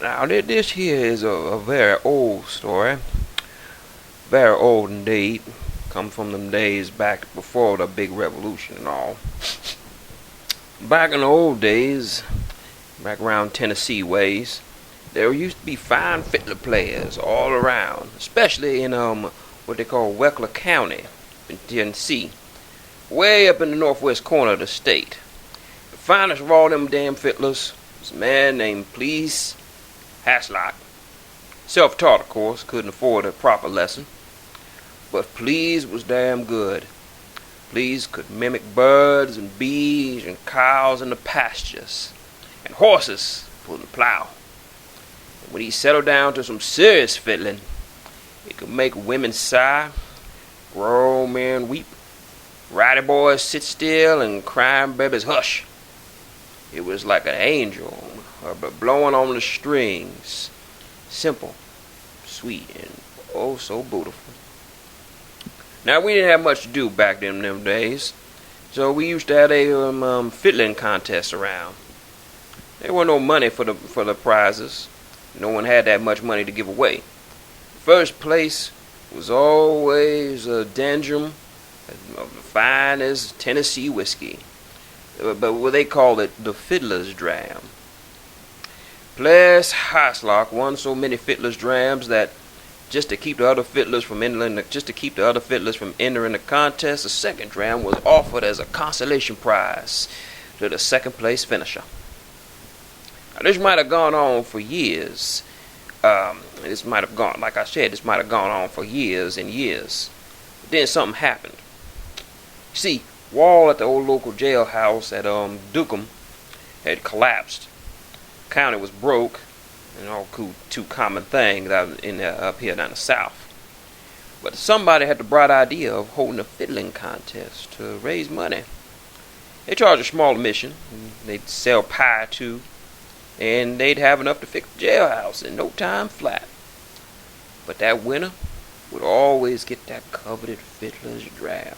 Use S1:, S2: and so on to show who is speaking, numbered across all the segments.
S1: Now, this here is a very old story, very old indeed. Come from them days back before the big revolution and all. Back in the old days, back around Tennessee ways, there used to be fine fiddler players all around, especially in what they call Weckler County in Tennessee, way up in the northwest corner of the state. The finest of all them damn fiddlers was a man named Please Haslock. Self-taught, of course, couldn't afford a proper lesson, but Please was damn good. Please could mimic birds and bees and cows in the pastures, and horses pulling the plow. And when he settled down to some serious fiddling, he could make women sigh, grown men weep, ratty boys sit still, and crying babies hush. It was like an angel blowing on the strings, simple, sweet, and oh so beautiful. Now, we didn't have much to do back in them days, so we used to have a fiddling contest around. There wasn't no money for the prizes. No one had that much money to give away. First place was always a Dram of the finest Tennessee whiskey, but what they called it the Fiddler'S Dram. Ples Haslock won so many Fiddler's Drams that just to keep the other fiddlers from entering the contest, a second dram was offered as a consolation prize to the second place finisher. Now, this might have gone on for years. This might have gone on for years and years. But then something happened. You see, wall at the old local jailhouse at Dukem had collapsed. The county was broke. And all two common things up here down the south. But somebody had the bright idea of holding a fiddling contest to raise money. They charged a small admission. They'd sell pie too, and they'd have enough to fix the jailhouse in no time flat. But that winner would always get that coveted Fiddler's Dram.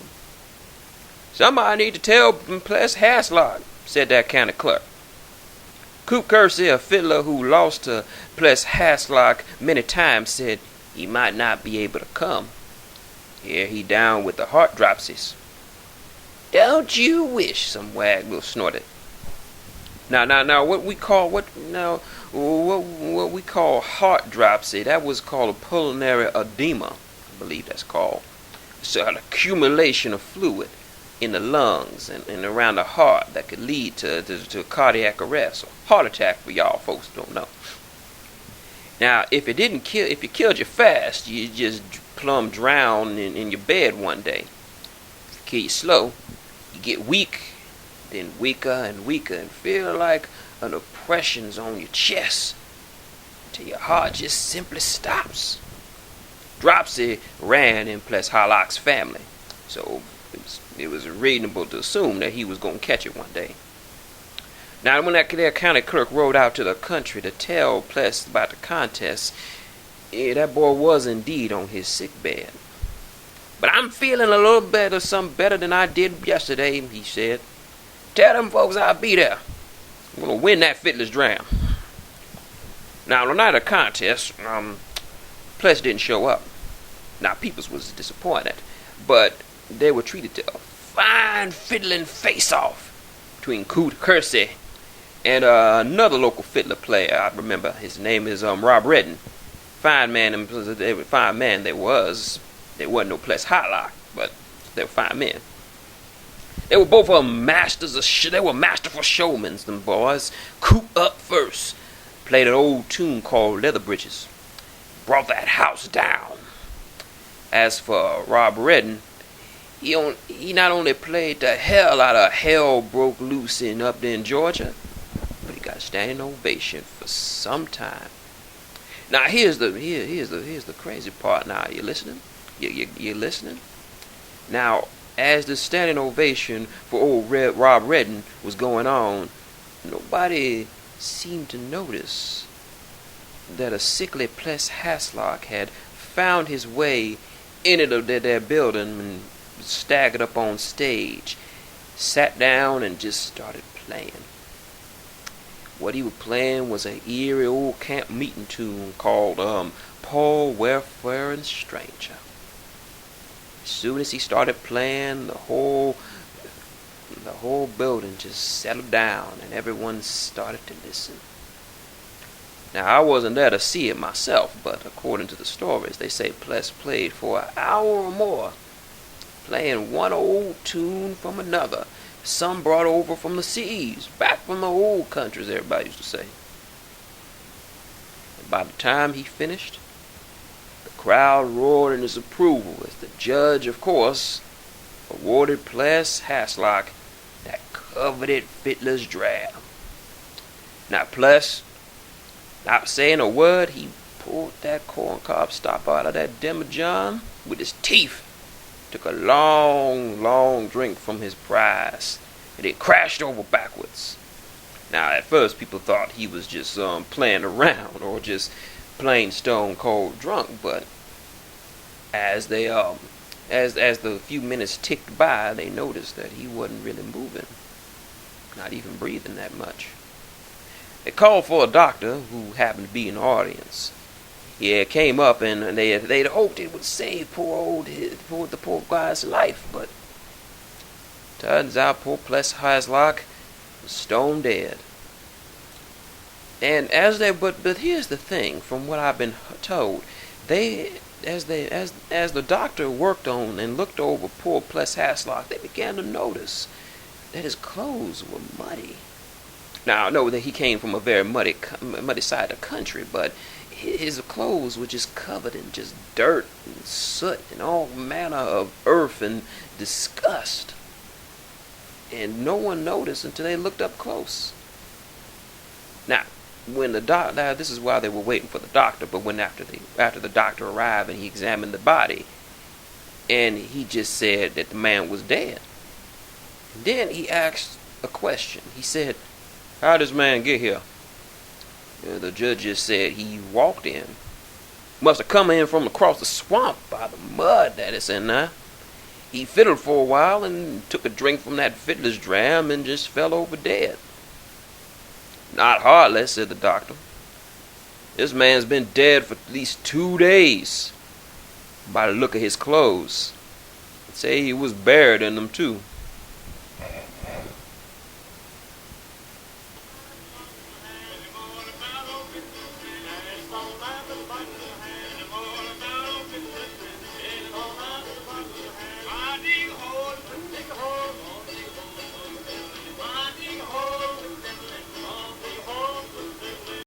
S1: Somebody need to tell Ples Haslock, said that county clerk. Coop Kersey, a fiddler who lost to Ples Haslock many times, said he might not be able to come. Here he down with the heart dropsies. Don't you wish, some wag will snort it. Now, what we call heart dropsy, that was called a pulmonary edema, I believe that's called. It's an accumulation of fluid in the lungs and around the heart that could lead to cardiac arrest or heart attack for y'all folks who don't know. Now, if you killed you fast, you just plumb drown in your bed one day. If you kill you slow, you get weak, then weaker and weaker, and feel like an oppression's on your chest till your heart just simply stops. Dropsy ran in Ples Haslock's family, so it was reasonable to assume that he was going to catch it one day. Now, when that county clerk rode out to the country to tell Ples about the contest, that boy was indeed on his sick bed. But I'm feeling a little better, something better than I did yesterday, he said. Tell them folks I'll be there. I'm going to win that Fiddler's Dram. Now, on the night of the contest, Ples didn't show up. Now, Peoples was disappointed, but they were treated to a fine fiddling face-off between Coop Kersey and another local fiddler player. I remember his name is Rob Redden. Fine man, they was. They wasn't no Ples Haslock, but they were fine men. They were both they were masterful showmen, them boys. Coop up first played an old tune called Leather Britches. Brought that house down. As for Rob Redden, he not only played the hell out of Hell Broke Loose up there in Georgia, but he got a standing ovation for some time. Now here's the crazy part. Now you listening? You listening? Now, as the standing ovation for old Rob Redden was going on, nobody seemed to notice that a sickly Ples Haslock had found his way into their building and staggered up on stage, sat down and just started playing. What he was playing was an eerie old camp meeting tune called Poor Wayfaring Stranger. As soon as he started playing, the whole building just settled down and everyone started to listen. Now, I wasn't there to see it myself, but according to the stories, they say Pless played for an hour or more, playing one old tune from another, some brought over from the seas, back from the old countries, everybody used to say. And by the time he finished, the crowd roared in his approval as the judge, of course, awarded Pless Haslock that coveted Fiddler's Dram. Now, Pless, not saying a word, he pulled that corncob stopper out of that demijohn with his teeth, took a long, long drink from his prize, and it crashed over backwards. Now, at first, people thought he was just playing around or just plain stone cold drunk, but as the few minutes ticked by, they noticed that he wasn't really moving, not even breathing that much. They called for a doctor who happened to be in the audience. He came up and they'd hoped it would save the poor guy's life, but turns out poor Pless Haslock was stone dead. And but here's the thing, from what I've been told, as the doctor worked on and looked over poor Pless Haslock, they began to notice that his clothes were muddy. Now, I know that he came from a very muddy side of the country, but his clothes were just covered in just dirt and soot and all manner of earth and disgust. And no one noticed until they looked up close. Now, this is while they were waiting for the doctor, but after the doctor arrived and he examined the body, and he just said that the man was dead. And then he asked a question. He said, "How did this man get here?" The judge just said he walked in. Must have come in from across the swamp by the mud that is in there. He fiddled for a while and took a drink from that Fiddler'S dram and just fell over dead. "Not hardly," said the doctor. "This man's been dead for at least 2 days. By the look of his clothes, I'd say he was buried in them too."